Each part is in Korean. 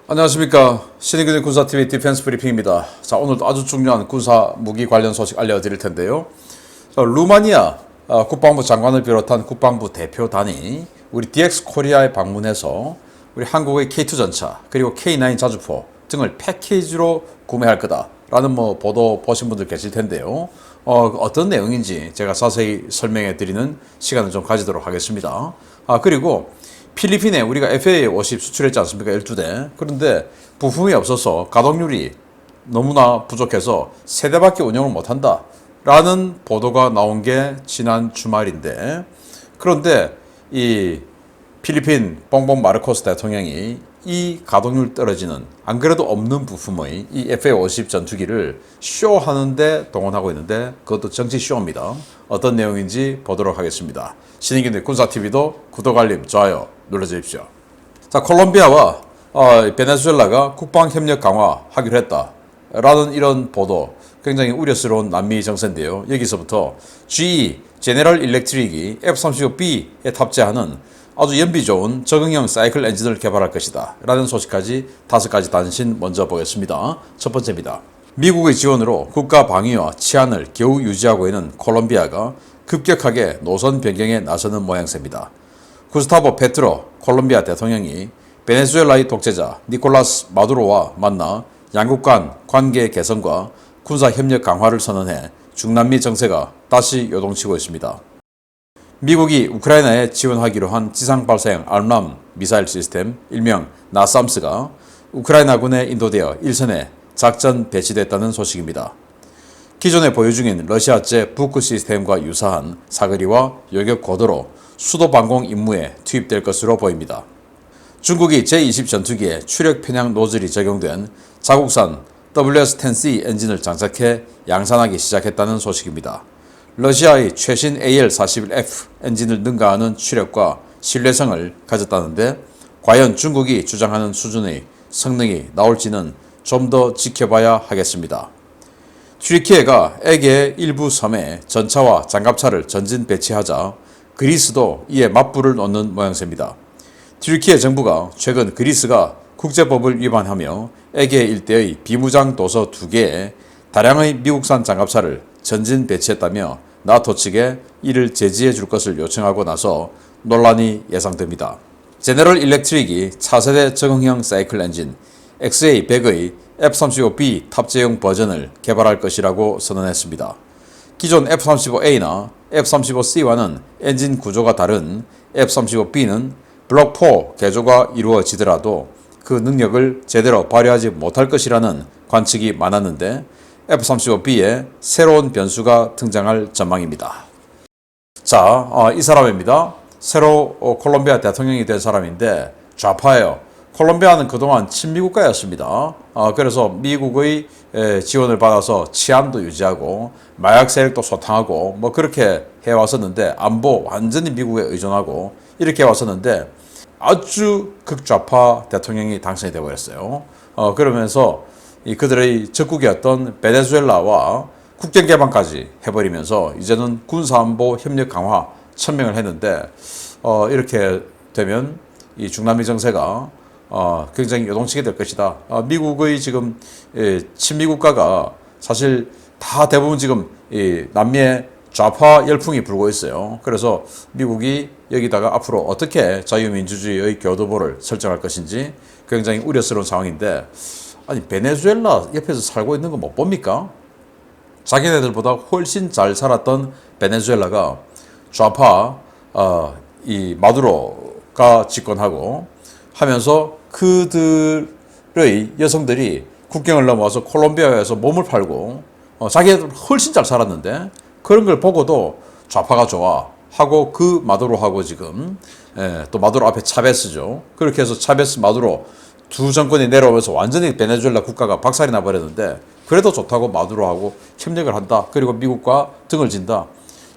안녕하십니까. 신의균의 군사TV 디펜스 브리핑입니다. 자, 오늘도 아주 중요한 군사 무기 관련 소식 알려드릴 텐데요. 루마니아 국방부 장관을 비롯한 국방부 대표단이 우리 DX 코리아에 방문해서 우리 한국의 K2 전차 그리고 K9 자주포 등을 패키지로 구매할 거다라는 보도 보신 분들 계실 텐데요. 어떤 내용인지 제가 자세히 설명해 드리는 시간을 좀 가지도록 하겠습니다. 그리고 필리핀에 우리가 FA-50 수출했지 않습니까? 12대. 그런데 부품이 없어서 가동률이 너무나 부족해서 세대밖에 운영을 못한다 라는 보도가 나온 게 지난 주말인데, 그런데 이 필리핀 뽕뽕 마르코스 대통령이 이 가동률 떨어지는 안 그래도 없는 부품의 이 FA-50 전투기를 쇼하는데 동원하고 있는데, 그것도 정치 쇼입니다. 어떤 내용인지 보도록 하겠습니다. 신인균의 군사TV도 구독, 알림, 좋아요 눌러주십시오. 자, 콜롬비아와 베네수엘라가 국방협력 강화하기로 했다라는 이런 보도, 굉장히 우려스러운 남미 정세인데요. 여기서부터 GE 제네럴 일렉트릭이 F-35B에 탑재하는 아주 연비 좋은 적응형 사이클 엔진을 개발할 것이다 라는 소식까지 5가지 단신 먼저 보겠습니다. 첫 번째입니다. 미국의 지원으로 국가 방위와 치안을 겨우 유지하고 있는 콜롬비아가 급격하게 노선 변경에 나서는 모양새입니다. 구스타보 페트로 콜롬비아 대통령이 베네수엘라의 독재자 니콜라스 마두로와 만나 양국 간 관계 개선과 군사 협력 강화를 선언해 중남미 정세가 다시 요동치고 있습니다. 미국이 우크라이나에 지원하기로 한 지상 발사형 알람 미사일 시스템 일명 나삼스가 우크라이나군에 인도되어 일선에 작전 배치됐다는 소식입니다. 기존에 보유 중인 러시아제 부크 시스템과 유사한 사거리와 요격 고도로 수도 방공 임무에 투입될 것으로 보입니다. 중국이 제-20 전투기에 추력 편향 노즐이 적용된 자국산 WS-10C 엔진을 장착해 양산하기 시작했다는 소식입니다. 러시아의 최신 AL-41F 엔진을 능가하는 추력과 신뢰성을 가졌다는데, 과연 중국이 주장하는 수준의 성능이 나올지는 좀 더 지켜봐야 하겠습니다. 튀르키예가 에게의 일부 섬에 전차와 장갑차를 전진 배치하자 그리스도 이에 맞불을 놓는 모양새입니다. 튀르키예 정부가 최근 그리스가 국제법을 위반하며 에게 일대의 비무장 도서 2개에 다량의 미국산 장갑차를 전진 배치했다며 나토 측에 이를 제지해 줄 것을 요청하고 나서 논란이 예상됩니다. 제너럴 일렉트릭이 차세대 적응형 사이클 엔진 XA100의 F-35B 탑재용 버전을 개발할 것이라고 선언했습니다. 기존 F-35A나 F-35C와는 엔진 구조가 다른 F-35B는 블록 4 개조가 이루어지더라도 그 능력을 제대로 발휘하지 못할 것이라는 관측이 많았는데, F-35B에 새로운 변수가 등장할 전망입니다. 자, 이 사람입니다. 새로 콜롬비아 대통령이 된 사람인데 좌파예요. 콜롬비아는 그동안 친미국가였습니다. 그래서 미국의 지원을 받아서 치안도 유지하고 마약 세력도 소탕하고 그렇게 해왔었는데, 안보 완전히 미국에 의존하고 이렇게 해왔었는데 아주 극좌파 대통령이 당선이 되어버렸어요. 그러면서 그들의 적국이었던 베네수엘라와 국경 개방까지 해버리면서 이제는 군사안보 협력 강화 천명을 했는데, 이렇게 되면 이 중남미 정세가 굉장히 요동치게 될 것이다. 미국의 지금 친미국가가 사실 다 대부분 지금 남미에 좌파 열풍이 불고 있어요. 그래서 미국이 여기다가 앞으로 어떻게 자유민주주의의 교두보를 설정할 것인지 굉장히 우려스러운 상황인데, 아니 베네수엘라 옆에서 살고 있는 거 못 봅니까? 자기네들보다 훨씬 잘 살았던 베네수엘라가 좌파 이 마두로가 집권하고 하면서 그들의 여성들이 국경을 넘어와서 콜롬비아에서 몸을 팔고 자기네들 훨씬 잘 살았는데, 그런 걸 보고도 좌파가 좋아 하고 그 마두로하고 지금 또 마두로 앞에 차베스죠. 그렇게 해서 차베스 마두로 두 정권이 내려오면서 완전히 베네수엘라 국가가 박살이 나버렸는데, 그래도 좋다고 마두로하고 협력을 한다. 그리고 미국과 등을 진다.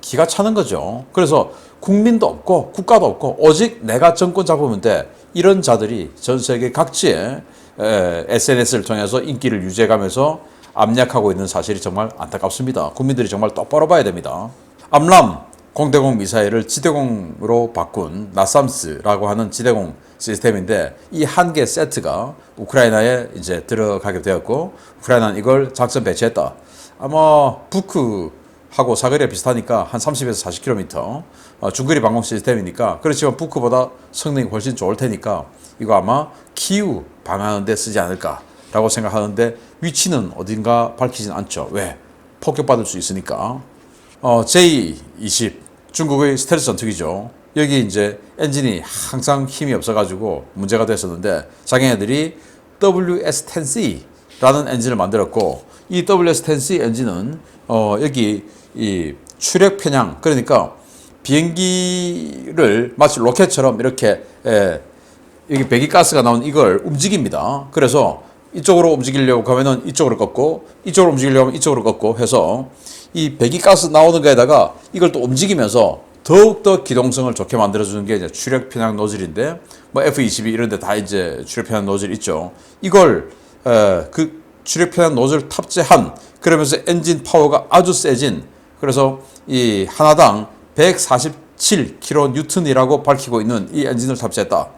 기가 차는 거죠. 그래서 국민도 없고 국가도 없고 오직 내가 정권 잡으면 돼. 이런 자들이 전 세계 각지에 SNS를 통해서 인기를 유지해가면서 압력하고 있는 사실이 정말 안타깝습니다. 국민들이 정말 똑바로 봐야 됩니다. 암람 공대공 미사일을 지대공으로 바꾼 나삼스라고 하는 지대공 시스템인데 이 한 개 세트가 우크라이나에 이제 들어가게 되었고 우크라이나는 이걸 작전 배치했다. 아마 부크하고 사거리가 비슷하니까 한 30에서 40km 중거리 방공 시스템이니까 그렇지만 부크보다 성능이 훨씬 좋을 테니까 이거 아마 키우 방어하는 데 쓰지 않을까라고 생각하는데 위치는 어딘가 밝히진 않죠. 왜? 폭격받을 수 있으니까. J-20 중국의 스텔스 전투기죠. 여기 이제 엔진이 항상 힘이 없어가지고 문제가 됐었는데 자기네들이 WS-10C라는 엔진을 만들었고 이 WS-10C 엔진은 여기 이 추력 편향 그러니까 비행기를 마치 로켓처럼 이렇게 여기 배기가스가 나온 이걸 움직입니다. 그래서 이쪽으로 움직이려고 하면은 이쪽으로 꺾고 이쪽으로 움직이려고 하면 이쪽으로 꺾고 해서 이 배기가스 나오는 거에다가 이걸 또 움직이면서 더욱더 기동성을 좋게 만들어주는 게 이제 추력 편향 노즐인데 뭐 F-22 이런 데 다 이제 추력 편향 노즐 있죠. 이걸 그 추력 편향 노즐 탑재한 그러면서 엔진 파워가 아주 세진 그래서 이 하나당 147kN이라고 밝히고 있는 이 엔진을 탑재했다.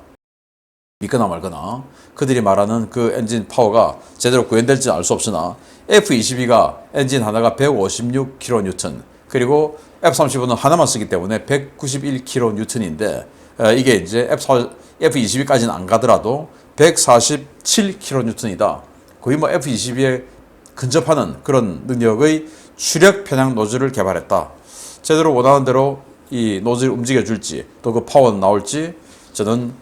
믿거나 말거나 그들이 말하는 그 엔진 파워가 제대로 구현될지 알 수 없으나 F-22가 엔진 하나가 156kN 그리고 F-35는 하나만 쓰기 때문에 191kN인데 이게 이제 F-22까지는 안 가더라도 147kN이다. 거의 뭐 F-22에 근접하는 그런 능력의 추력 편향 노즐을 개발했다. 제대로 원하는 대로 이 노즐을 움직여줄지 또 그 파워는 나올지 저는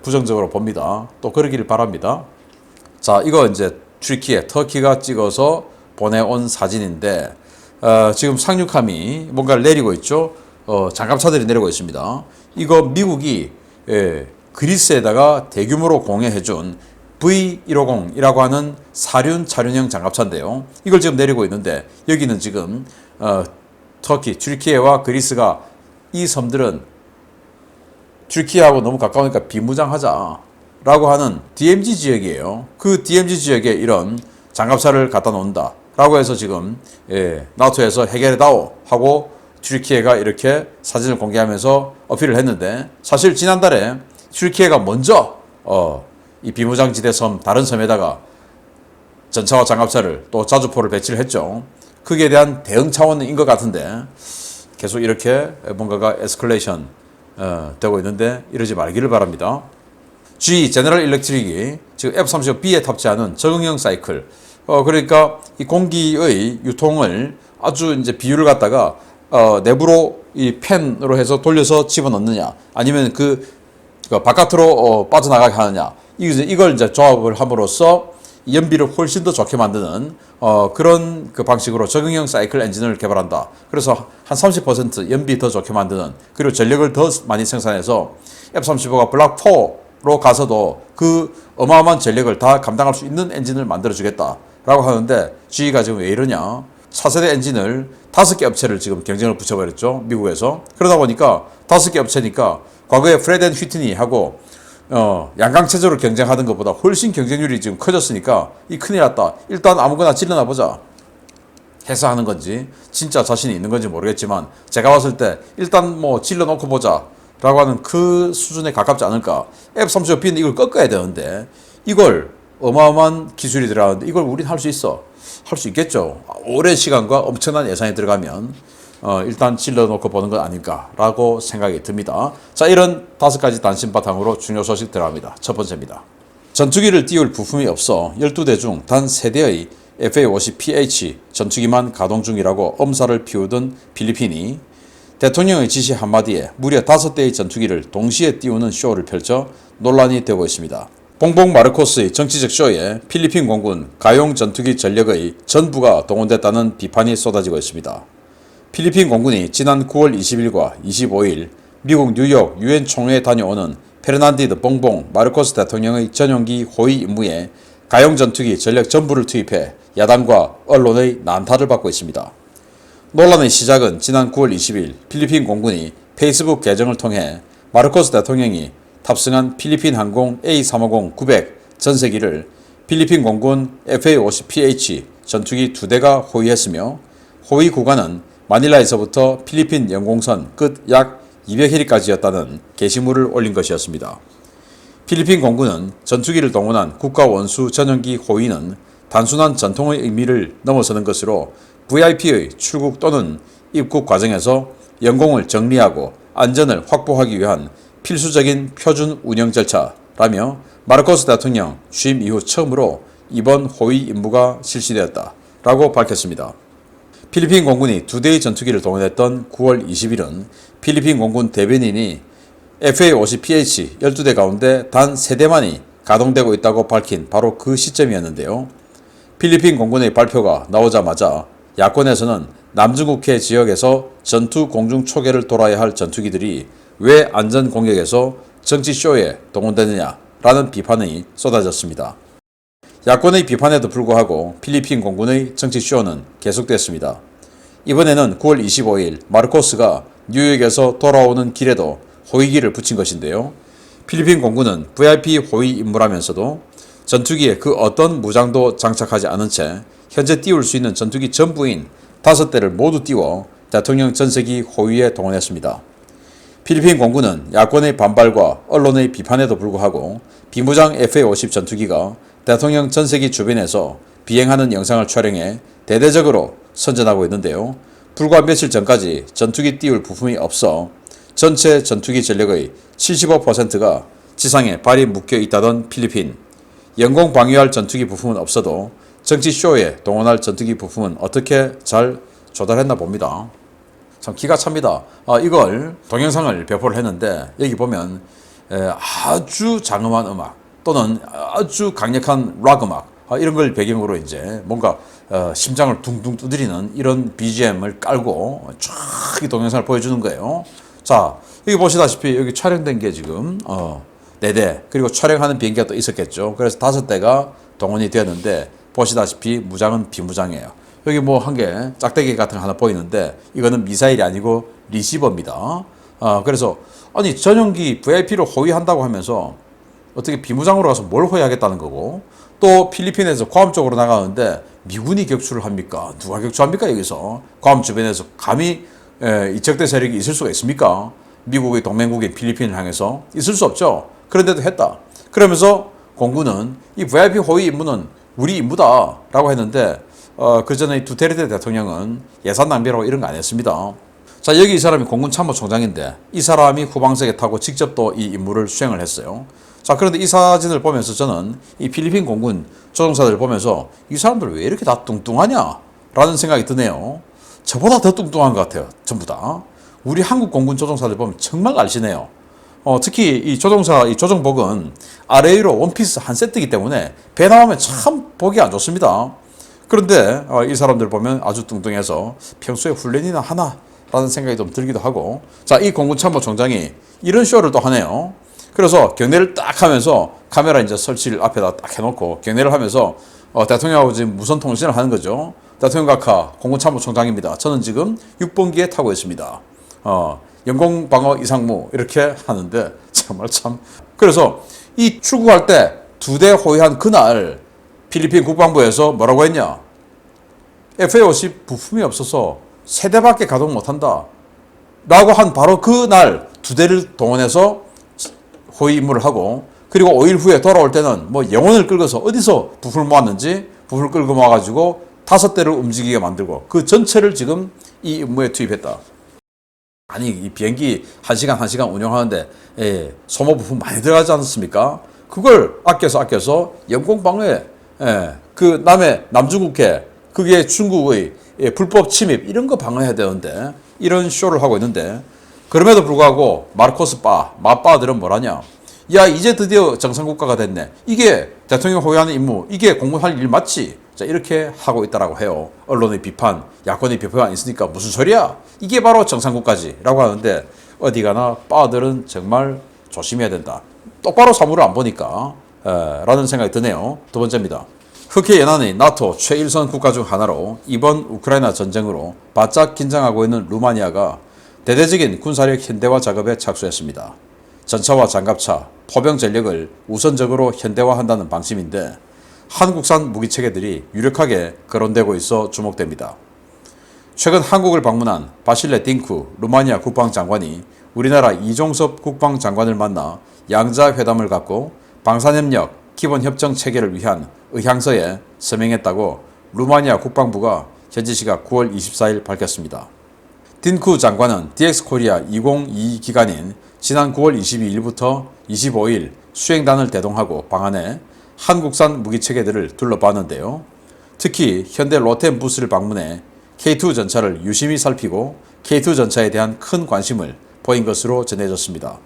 부정적으로 봅니다. 또 그러기를 바랍니다. 자, 이거 이제 터키가 찍어서 보내온 사진인데 지금 상륙함이 뭔가를 내리고 있죠. 장갑차들이 내리고 있습니다. 이거 미국이 그리스에다가 대규모로 공여해준 V150이라고 하는 사륜 차륜형 장갑차인데요. 이걸 지금 내리고 있는데 여기는 지금 튀르키예와 그리스가 이 섬들은 튀르키예하고 너무 가까우니까 비무장하자라고 하는 DMZ 지역이에요. 그 DMZ 지역에 이런 장갑차를 갖다 놓는다. 라고 해서 지금 나토에서 해결해다오 하고 튀르키예가 이렇게 사진을 공개하면서 어필을 했는데 사실 지난달에 튀르키예가 먼저 이 비무장지대 섬 다른 섬에다가 전차와 장갑차를 또 자주포를 배치를 했죠. 거기에 대한 대응 차원인 것 같은데 계속 이렇게 뭔가가 에스컬레이션 되고 있는데 이러지 말기를 바랍니다. GE 제너럴 일렉트릭이 지금 F-35B에 탑재하는 적응형 사이클 그러니까 이 공기의 유통을 아주 이제 비율을 갖다가 내부로 이 팬으로 해서 돌려서 집어넣느냐 아니면 그 바깥으로 빠져나가게 하느냐 이걸 이제 조합을 함으로써 연비를 훨씬 더 좋게 만드는 그런 그 방식으로 적응형 사이클 엔진을 개발한다. 그래서 한 30% 연비 더 좋게 만드는 그리고 전력을 더 많이 생산해서 F-35가 블락 4로 가서도 그 어마어마한 전력을 다 감당할 수 있는 엔진을 만들어주겠다. 라고 하는데 GE가 지금 왜 이러냐? 차세대 엔진을 5개 업체를 지금 경쟁을 붙여버렸죠. 미국에서. 그러다 보니까 5개 업체니까 과거에 프레드 앤 휘트니하고 양강체제로 경쟁하던 것보다 훨씬 경쟁률이 지금 커졌으니까 이 큰일 났다. 일단 아무거나 찔러나 보자. 해서 하는 건지 진짜 자신이 있는 건지 모르겠지만 제가 봤을 때 일단 뭐 찔러놓고 보자. 라고 하는 그 수준에 가깝지 않을까. F-35B는 이걸 꺾어야 되는데 이걸 어마어마한 기술이 들어가는데 이걸 우린 할 수 있어. 할 수 있겠죠. 오랜 시간과 엄청난 예산이 들어가면 일단 찔러놓고 보는 건 아닐까라고 생각이 듭니다. 자, 이런 5가지 단신 바탕으로 중요 소식 들어갑니다. 첫 번째입니다. 전투기를 띄울 부품이 없어 12대 중 단 3대의 FA-50PH 전투기만 가동 중이라고 엄살을 피우던 필리핀이 대통령의 지시 한마디에 무려 5대의 전투기를 동시에 띄우는 쇼를 펼쳐 논란이 되고 있습니다. 봉봉 마르코스의 정치적 쇼에 필리핀 공군 가용 전투기 전력의 전부가 동원됐다는 비판이 쏟아지고 있습니다. 필리핀 공군이 지난 9월 20일과 25일 미국 뉴욕 유엔 총회에 다녀오는 페르난디드 봉봉 마르코스 대통령의 전용기 호위 임무에 가용 전투기 전력 전부를 투입해 야당과 언론의 난타를 받고 있습니다. 논란의 시작은 지난 9월 20일 필리핀 공군이 페이스북 계정을 통해 마르코스 대통령이 탑승한 필리핀 항공 A350-900 전세기를 필리핀 공군 FA-50PH 전투기 2대가 호위했으며 호위 구간은 마닐라에서부터 필리핀 영공선 끝 약 200해리까지였다는 게시물을 올린 것이었습니다. 필리핀 공군은 전투기를 동원한 국가 원수 전용기 호위는 단순한 전통의 의미를 넘어서는 것으로 VIP의 출국 또는 입국 과정에서 영공을 정리하고 안전을 확보하기 위한 필수적인 표준 운영 절차라며 마르코스 대통령 취임 이후 처음으로 이번 호위 임무가 실시되었다라고 밝혔습니다. 필리핀 공군이 2대의 전투기를 동원했던 9월 20일은 필리핀 공군 대변인이 FA-50PH 12대 가운데 단 3대만이 가동되고 있다고 밝힌 바로 그 시점이었는데요. 필리핀 공군의 발표가 나오자마자 야권에서는 남중국해 지역에서 전투 공중 초계를 돌아야 할 전투기들이 왜 안전 공격에서 정치쇼에 동원되느냐라는 비판이 쏟아졌습니다. 야권의 비판에도 불구하고 필리핀 공군의 정치쇼는 계속됐습니다. 이번에는 9월 25일 마르코스가 뉴욕에서 돌아오는 길에도 호위기를 붙인 것인데요. 필리핀 공군은 VIP 호위 임무라면서도 전투기에 그 어떤 무장도 장착하지 않은 채 현재 띄울 수 있는 전투기 전부인 5대를 모두 띄워 대통령 전세기 호위에 동원했습니다. 필리핀 공군은 야권의 반발과 언론의 비판에도 불구하고 비무장 FA-50 전투기가 대통령 전세기 주변에서 비행하는 영상을 촬영해 대대적으로 선전하고 있는데요. 불과 며칠 전까지 전투기 띄울 부품이 없어 전체 전투기 전력의 75%가 지상에 발이 묶여 있다던 필리핀. 영공 방위할 전투기 부품은 없어도 정치쇼에 동원할 전투기 부품은 어떻게 잘 조달했나 봅니다. 참 기가 찹니다. 이걸 동영상을 배포를 했는데 여기 보면 아주 장엄한 음악 또는 아주 강력한 락 음악 이런 걸 배경으로 이제 뭔가 심장을 둥둥 두드리는 이런 BGM을 깔고 쫙 이 동영상을 보여주는 거예요. 자, 여기 보시다시피 여기 촬영된 게 지금 4대 그리고 촬영하는 비행기가 또 있었겠죠. 그래서 5대가 동원이 되었는데 보시다시피 무장은 비무장이에요. 여기 뭐 한 개 짝대기 같은 거 하나 보이는데 이거는 미사일이 아니고 리시버입니다. 그래서 아니 전용기 VIP를 호위한다고 하면서 어떻게 비무장으로 가서 뭘 호위하겠다는 거고 또 필리핀에서 괌 쪽으로 나가는데 미군이 격추를 합니까? 누가 격추합니까? 여기서 괌 주변에서 감히 이적대 세력이 있을 수가 있습니까? 미국의 동맹국인 필리핀을 향해서 있을 수 없죠. 그런데도 했다. 그러면서 공군은 이 VIP 호위 임무는 우리 임무다 라고 했는데 그 전에 두테르테 대통령은 예산 낭비라고 이런 거 안 했습니다. 자, 여기 이 사람이 공군 참모총장인데 이 사람이 후방석에 타고 직접 또 이 임무를 수행을 했어요. 자, 그런데 이 사진을 보면서 저는 이 필리핀 공군 조종사들을 보면서 이 사람들 왜 이렇게 다 뚱뚱하냐 라는 생각이 드네요. 저보다 더 뚱뚱한 것 같아요. 전부 다. 우리 한국 공군 조종사들 보면 정말 날씬해요. 특히 이 조종사, 이 조종복은 아래 위로 원피스 한 세트이기 때문에 배 나오면 참 보기 안 좋습니다. 그런데 이 사람들 보면 아주 뚱뚱해서 평소에 훈련이나 하나 라는 생각이 좀 들기도 하고 자, 이 공군 참모총장이 이런 쇼를 또 하네요. 그래서 경례를 딱 하면서 카메라 이제 설치를 앞에다 딱 해놓고 경례를 하면서 대통령하고 지금 무선 통신을 하는 거죠. 대통령 각하 공군 참모총장입니다. 저는 지금 6번기에 타고 있습니다. 영공방어 이상무 이렇게 하는데 정말 참. 그래서 이 출국할 때 2대 호위한 그날 필리핀 국방부에서 뭐라고 했냐? FA-50 부품이 없어서 3대밖에 가동 못한다 라고 한 바로 그날 2대를 동원해서 호위 임무를 하고 그리고 5일 후에 돌아올 때는 뭐 영혼을 끌고서 어디서 부품을 모았는지 부품을 끌고 모아가지고 5대를 움직이게 만들고 그 전체를 지금 이 임무에 투입했다. 아니 이 비행기 1시간 운영하는데 소모 부품 많이 들어가지 않습니까? 그걸 아껴서 영공방어에 그 남중국해 그게 중국의 불법 침입 이런 거 방어해야 되는데 이런 쇼를 하고 있는데 그럼에도 불구하고 마르코스 마빠들은 뭐라냐? 야 이제 드디어 정상국가가 됐네. 이게 대통령 호위하는 임무 이게 공군할 일 맞지? 자 이렇게 하고 있다라고 해요. 언론의 비판, 야권의 비판이 있으니까 무슨 소리야? 이게 바로 정상국가지라고 하는데 어디 가나 빠들은 정말 조심해야 된다. 똑바로 사물을 안 보니까 라는 생각이 드네요. 두 번째입니다. 흑해 연안의 나토 최일선 국가 중 하나로 이번 우크라이나 전쟁으로 바짝 긴장하고 있는 루마니아가 대대적인 군사력 현대화 작업에 착수했습니다. 전차와 장갑차, 포병 전력을 우선적으로 현대화한다는 방침인데 한국산 무기체계들이 유력하게 거론되고 있어 주목됩니다. 최근 한국을 방문한 바실레 딩쿠 루마니아 국방장관이 우리나라 이종섭 국방장관을 만나 양자회담을 갖고 방산협력 기본협정 체결을 위한 의향서에 서명했다고 루마니아 국방부가 현지 시각 9월 24일 밝혔습니다. 딘쿠 장관은 DX코리아 2022 기간인 지난 9월 22일부터 25일 수행단을 대동하고 방한해 한국산 무기체계들을 둘러봤는데요. 특히 현대 로템 부스를 방문해 K2 전차를 유심히 살피고 K2 전차에 대한 큰 관심을 보인 것으로 전해졌습니다.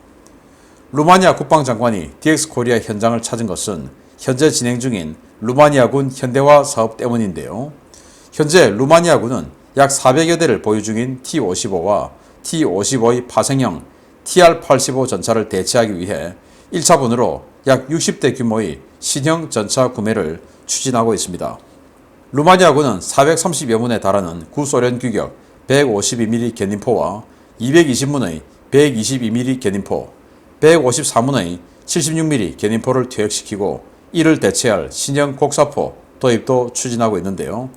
루마니아 국방장관이 DX코리아 현장을 찾은 것은 현재 진행 중인 루마니아군 현대화 사업 때문인데요. 현재 루마니아군은 약 400여 대를 보유 중인 T-55와 T-55의 파생형 TR-85 전차를 대체하기 위해 1차분으로 약 60대 규모의 신형 전차 구매를 추진하고 있습니다. 루마니아군은 430여 문에 달하는 구소련 규격 152mm 견인포와 220문의 122mm 견인포, 154문의 76mm 견인포를 퇴역시키고 이를 대체할 신형 곡사포 도입도 추진하고 있는데요.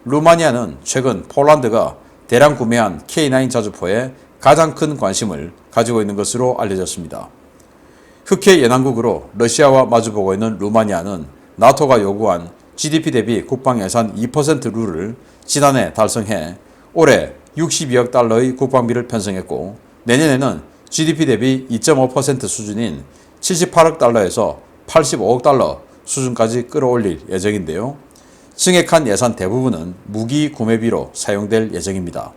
루마니아는 최근 폴란드가 대량 구매한 K9 자주포에 가장 큰 관심을 가지고 있는 것으로 알려졌습니다. 흑해 연안국으로 러시아와 마주보고 있는 루마니아는 나토가 요구한 GDP 대비 국방 예산 2% 룰을 지난해 달성해 올해 62억 달러의 국방비를 편성했고 내년에는 GDP 대비 2.5% 수준인 78억 달러에서 85억 달러 수준까지 끌어올릴 예정인데요. 증액한 예산 대부분은 무기 구매비로 사용될 예정입니다.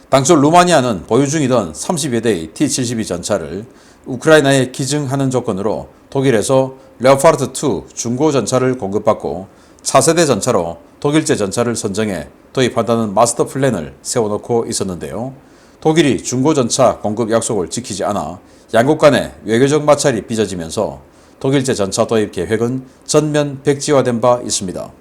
당초 루마니아는 보유 중이던 30여 대의 T-72 전차를 우크라이나에 기증하는 조건으로 독일에서 레오파르트2 중고 전차를 공급받고 차세대 전차로 독일제 전차를 선정해 도입한다는 마스터 플랜을 세워놓고 있었는데요. 독일이 중고 전차 공급 약속을 지키지 않아 양국 간의 외교적 마찰이 빚어지면서 독일제 전차 도입 계획은 전면 백지화된 바 있습니다.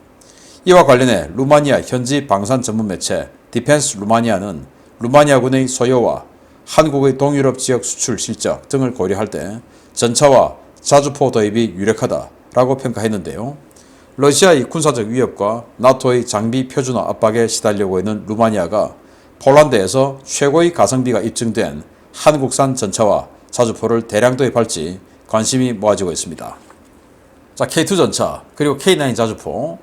이와 관련해 루마니아 현지 방산 전문 매체 디펜스 루마니아는 루마니아군의 소요와 한국의 동유럽 지역 수출 실적 등을 고려할 때 전차와 자주포 도입이 유력하다라고 평가했는데요. 러시아의 군사적 위협과 나토의 장비 표준화 압박에 시달리고 있는 루마니아가 폴란드에서 최고의 가성비가 입증된 한국산 전차와 자주포를 대량 도입할지 관심이 모아지고 있습니다. 자, K2 전차 그리고 K9 자주포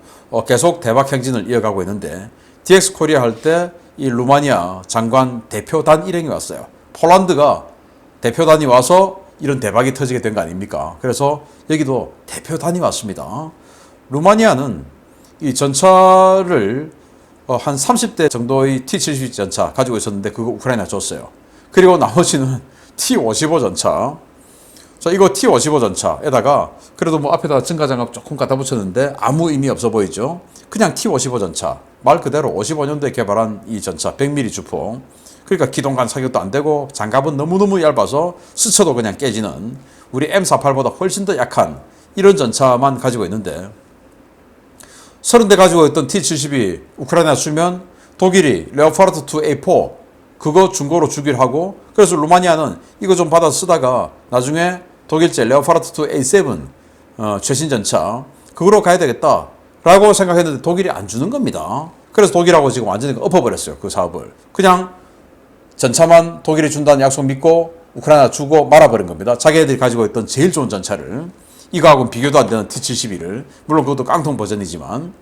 계속 대박 행진을 이어가고 있는데 DX코리아 할 때 이 루마니아 장관 대표단 일행이 왔어요. 폴란드가 대표단이 와서 이런 대박이 터지게 된 거 아닙니까? 그래서 여기도 대표단이 왔습니다. 루마니아는 이 전차를 한 30대 정도의 T-72 전차 가지고 있었는데 그거 우크라이나 줬어요. 그리고 나머지는 T-55 전차. 자, 이거 T-55 전차에다가 그래도 뭐 앞에다 증가장갑 조금 갖다 붙였는데 아무 의미 없어 보이죠? 그냥 T-55 전차. 말 그대로 55년도에 개발한 이 전차 100mm 주포. 그러니까 기동간 사격도 안 되고 장갑은 너무너무 얇아서 스쳐도 그냥 깨지는 우리 M48보다 훨씬 더 약한 이런 전차만 가지고 있는데 30대 가지고 있던 T-72 우크라이나 주면 독일이 레오파르트2 A4 그거 중고로 주기로 하고 그래서 루마니아는 이거 좀 받아서 쓰다가 나중에 독일제 레오파르트2 A7 최신 전차 그거로 가야 되겠다 라고 생각했는데 독일이 안 주는 겁니다. 그래서 독일하고 지금 완전히 엎어버렸어요. 그 사업을. 그냥 전차만 독일이 준다는 약속 믿고 우크라이나 주고 말아버린 겁니다. 자기네들이 가지고 있던 제일 좋은 전차를 이거하고는 비교도 안 되는 T-72를 물론 그것도 깡통 버전이지만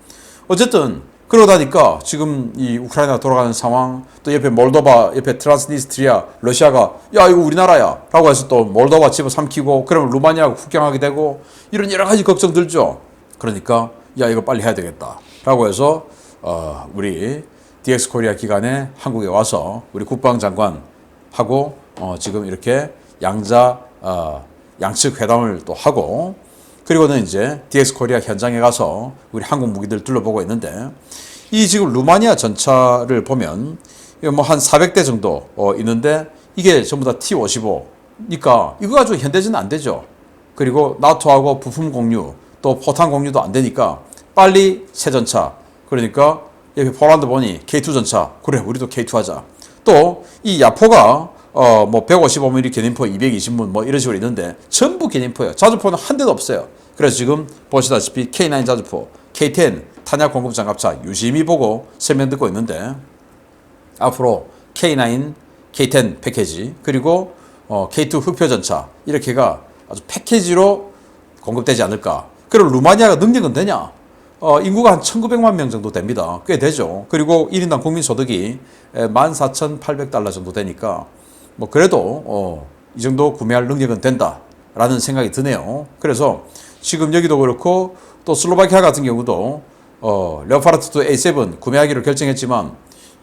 어쨌든 그러다니까 지금 이 우크라이나 돌아가는 상황 또 옆에 몰도바 옆에 트란스니스트리아 러시아가 야 이거 우리나라야 라고 해서 또 몰도바 집어삼키고 그러면 루마니아가 국경하게 되고 이런 여러 가지 걱정 들죠. 그러니까 야 이거 빨리 해야 되겠다 라고 해서 우리 DX코리아 기간에 한국에 와서 우리 국방장관하고 지금 이렇게 양측 회담을 또 하고 그리고는 이제 DX코리아 현장에 가서 우리 한국 무기들 둘러보고 있는데 이 지금 루마니아 전차를 보면 뭐 한 400대 정도 있는데 이게 전부 다 T-55니까 이거 가지고 현대전은 안 되죠. 그리고 나토하고 부품 공유 또 포탄 공유도 안 되니까 빨리 새 전차 그러니까 여기 폴란드 보니 K2 전차 그래 우리도 K2 하자. 또 이 야포가 뭐 155mm 견인포 220문 뭐 이런 식으로 있는데 전부 견인포예요. 자주포는 한 대도 없어요. 그래서 지금 보시다시피 K9 자주포, K10 탄약 공급 장갑차 유심히 보고 설명 듣고 있는데 앞으로 K9, K10 패키지 그리고 K2 흑표 전차 이렇게가 아주 패키지로 공급되지 않을까. 그리고 루마니아가 능력은 되냐? 인구가 한 1900만 명 정도 됩니다. 꽤 되죠. 그리고 1인당 국민소득이 14,800달러 정도 되니까 뭐 그래도 이 정도 구매할 능력은 된다라는 생각이 드네요. 그래서 지금 여기도 그렇고 또 슬로바키아 같은 경우도 레오파르트 2 A7 구매하기로 결정했지만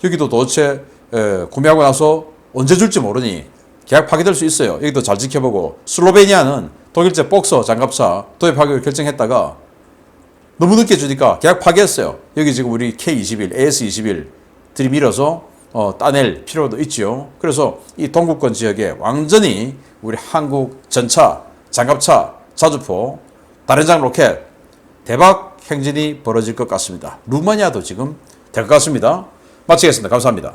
여기도 도대체 구매하고 나서 언제 줄지 모르니 계약 파기될 수 있어요. 여기도 잘 지켜보고. 슬로베니아는 독일제 복서 장갑차 도입하기로 결정했다가 너무 늦게 주니까 계약 파기했어요. 여기 지금 우리 K21, AS21 들이밀어서 따낼 필요도 있지요. 그래서 이 동구권 지역에 완전히 우리 한국 전차, 장갑차, 자주포, 다른장 로켓 대박 행진이 벌어질 것 같습니다. 루마니아도 지금 될 것 같습니다. 마치겠습니다. 감사합니다.